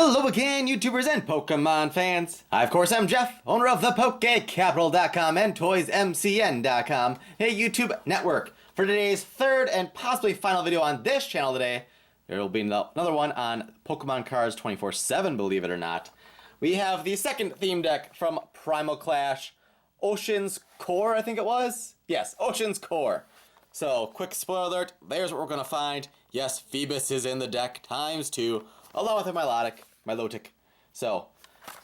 Hello again, YouTubers and Pokemon fans. I, of course, am Jeff, owner of the PokeCapital.com and ToysMCN.com, a YouTube network. For today's third and possibly final video on this channel today, there will be another one on Pokemon cards 24/7, believe it or not. We have the second theme deck from Primal Clash, Ocean's Core, I think it was? Yes, Ocean's Core. So, quick spoiler alert, there's what we're going to find. Yes, Phoebus is in the deck, ×2, along with a Milotic. So,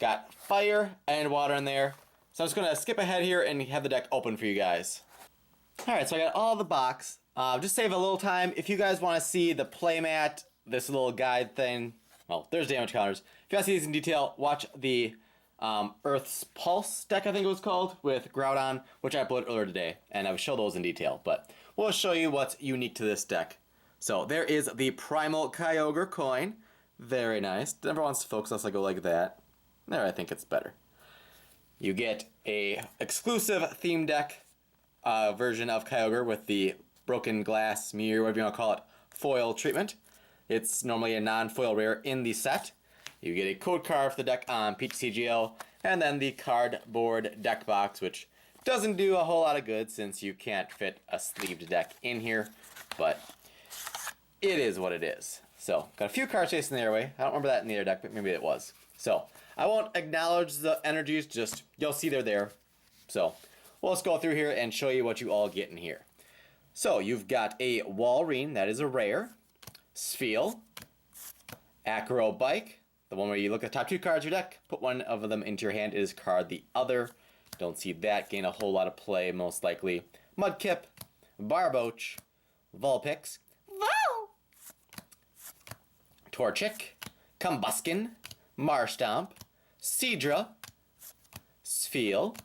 got fire and water in there. So I'm just going to skip ahead here and have the deck open for you guys. Alright, so I got all the box. Just save a little time. If you guys want to see the playmat, this little guide thing, well, there's damage counters. If you want to see these in detail, watch the Earth's Pulse deck, I think it was called, with Groudon, which I uploaded earlier today, and I will show those in detail, but we'll show you what's unique to this deck. So there is the Primal Kyogre coin. Very nice. Never wants to focus unless I go like that. There, I think it's better. You get a exclusive theme deck version of Kyogre with the broken glass mirror, whatever you want to call it, foil treatment. It's normally a non-foil rare in the set. You get a code card for the deck on PTCGO, and then the cardboard deck box, which doesn't do a whole lot of good since you can't fit a sleeved deck in here, but it is what it is. So, got a few cards chasing the airway. I don't remember that in the other deck, but maybe it was. So, I won't acknowledge the energies, just you'll see they're there. So, we'll just go through here and show you what you all get in here. So, you've got a Walrein, that is a rare, Spheal, Acro Bike, the one where you look at the top two cards of your deck, put one of them into your hand, is card the other. Don't see that gain a whole lot of play, most likely. Mudkip, Barboach, Vulpix, Torchic, Combuskin, Marstomp, Seadra, Spheal,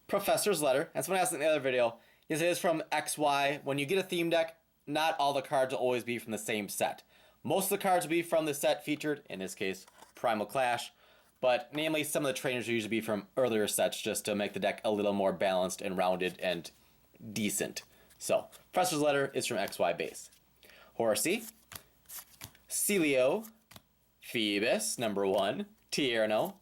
Professor's Letter. That's what I asked in the other video. Yes, it is from XY. When you get a theme deck, not all the cards will always be from the same set. Most of the cards will be from the set featured, in this case, Primal Clash, but namely some of the trainers will usually be from earlier sets just to make the deck a little more balanced and rounded and decent. So, Professor's Letter is from XY base. Horsey, Celio, Phoebus, number 1, Tierno,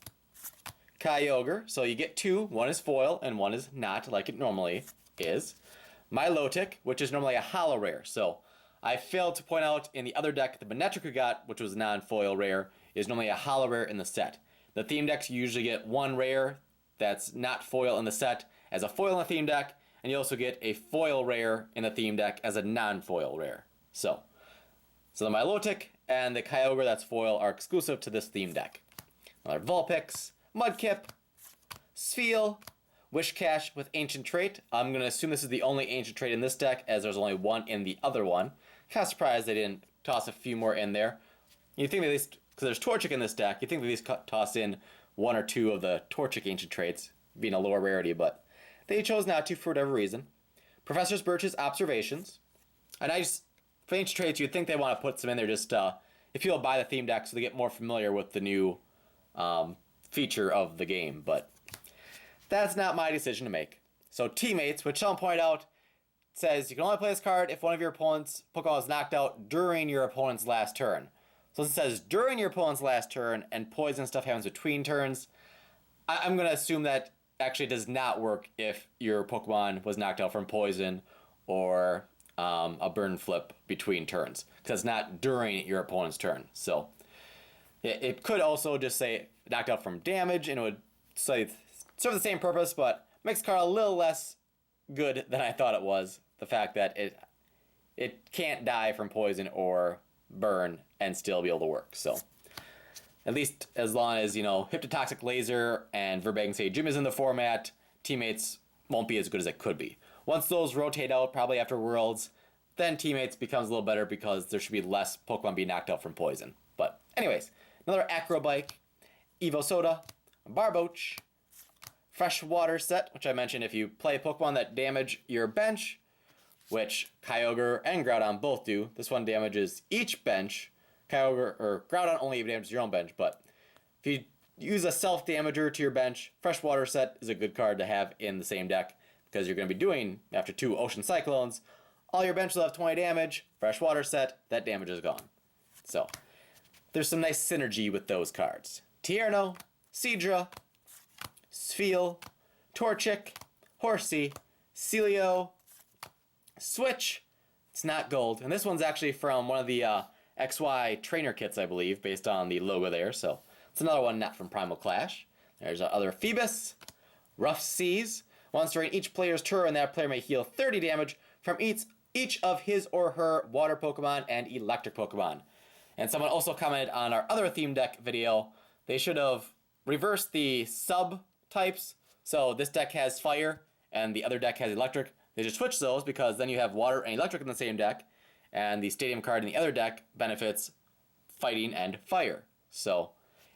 Kyogre, so you get two, one is foil and one is not like it normally is. Milotic, which is normally a holo rare, so I failed to point out in the other deck the Manectric we got, which was a non-foil rare, is normally a holo rare in the set. The theme decks usually get one rare that's not foil in the set as a foil in the theme deck, and you also get a foil rare in the theme deck as a non-foil rare. So the Milotic and the Kyogre that's foil are exclusive to this theme deck. Another Vulpix, Mudkip, Spheal, Wishcash with Ancient Trait. I'm going to assume this is the only Ancient Trait in this deck, as there's only one in the other one. Kind of surprised they didn't toss a few more in there. You think at least, because there's Torchic in this deck, you think they at least toss in one or two of the Torchic Ancient Traits, being a lower rarity, but they chose not to for whatever reason. Professor Birch's Observations. A nice, for Ancient Traits, you'd think they want to put some in there just if people buy the theme deck so they get more familiar with the new feature of the game, but that's not my decision to make. So Teammates, which someone pointed out, says you can only play this card if one of your opponent's Pokemon is knocked out during your opponent's last turn. So it says during your opponent's last turn and poison stuff happens between turns. I'm going to assume that actually does not work if your Pokemon was knocked out from poison or a burn flip between turns, because it's not during your opponent's turn. So it could also just say knocked out from damage, and it would serve the same purpose, but makes the card a little less good than I thought it was. The fact that it can't die from poison or burn and still be able to work. So at least as long as, Hypnotoxic Laser and Verbatim Say Gym is in the format, Teammates won't be as good as it could be. Once those rotate out, probably after Worlds, then Teammates becomes a little better because there should be less Pokemon being knocked out from poison. But anyways, another Acrobike, Evo Soda, Barboach, Freshwater set, which I mentioned if you play Pokemon that damage your bench, which Kyogre and Groudon both do. This one damages each bench. Kyogre or Groudon only damages your own bench, but if you use a self-damager to your bench, Freshwater set is a good card to have in the same deck, because you're going to be doing, after 2 Ocean Cyclones, all your bench will have 20 damage, Freshwater set, that damage is gone. So, there's some nice synergy with those cards. Tierno, Seadra, Sfeel, Torchic, Horsey, Celio, Switch. It's not gold. And this one's actually from one of the XY trainer kits, I believe, based on the logo there. So it's another one not from Primal Clash. There's our other Phoebus, Rough Seas. Once during each player's turn, that player may heal 30 damage from each of his or her water Pokemon and electric Pokemon. And someone also commented on our other theme deck video, they should have reversed the sub-types. So this deck has fire, and the other deck has electric. They should switch those, because then you have water and electric in the same deck, and the stadium card in the other deck benefits fighting and fire. So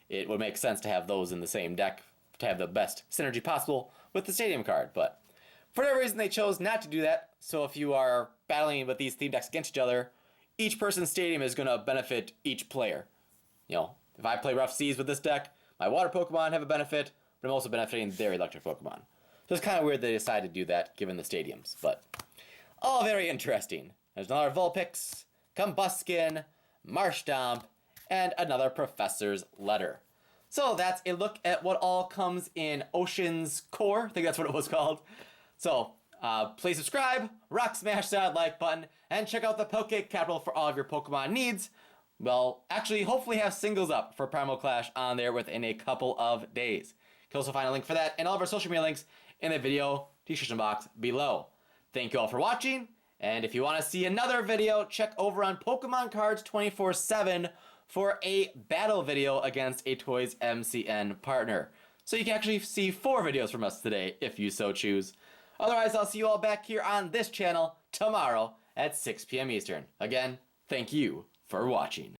it would make sense to have those in the same deck to have the best synergy possible with the stadium card. But for whatever reason, they chose not to do that. So if you are battling with these theme decks against each other, each person's stadium is going to benefit each player. You know, if I play Rough Seas with this deck, my water Pokemon have a benefit, but I'm also benefiting their electric Pokemon. So it's kind of weird they decided to do that, given the stadiums, but all very interesting. There's another Vulpix, Combuskin, Marshtomp, and another Professor's Letter. So that's a look at what all comes in Ocean's Core. I think that's what it was called. So please subscribe, rock smash that like button, and check out the Poke Capital for all of your Pokemon needs. Well, actually, hopefully have singles up for Primal Clash on there within a couple of days. You can also find a link for that and all of our social media links in the video description box below. Thank you all for watching, and if you want to see another video, check over on Pokemon Cards 24/7 for a battle video against a Toys MCN partner. So you can actually see 4 videos from us today, if you so choose. Otherwise, I'll see you all back here on this channel tomorrow at 6 p.m. Eastern. Again, thank you for watching.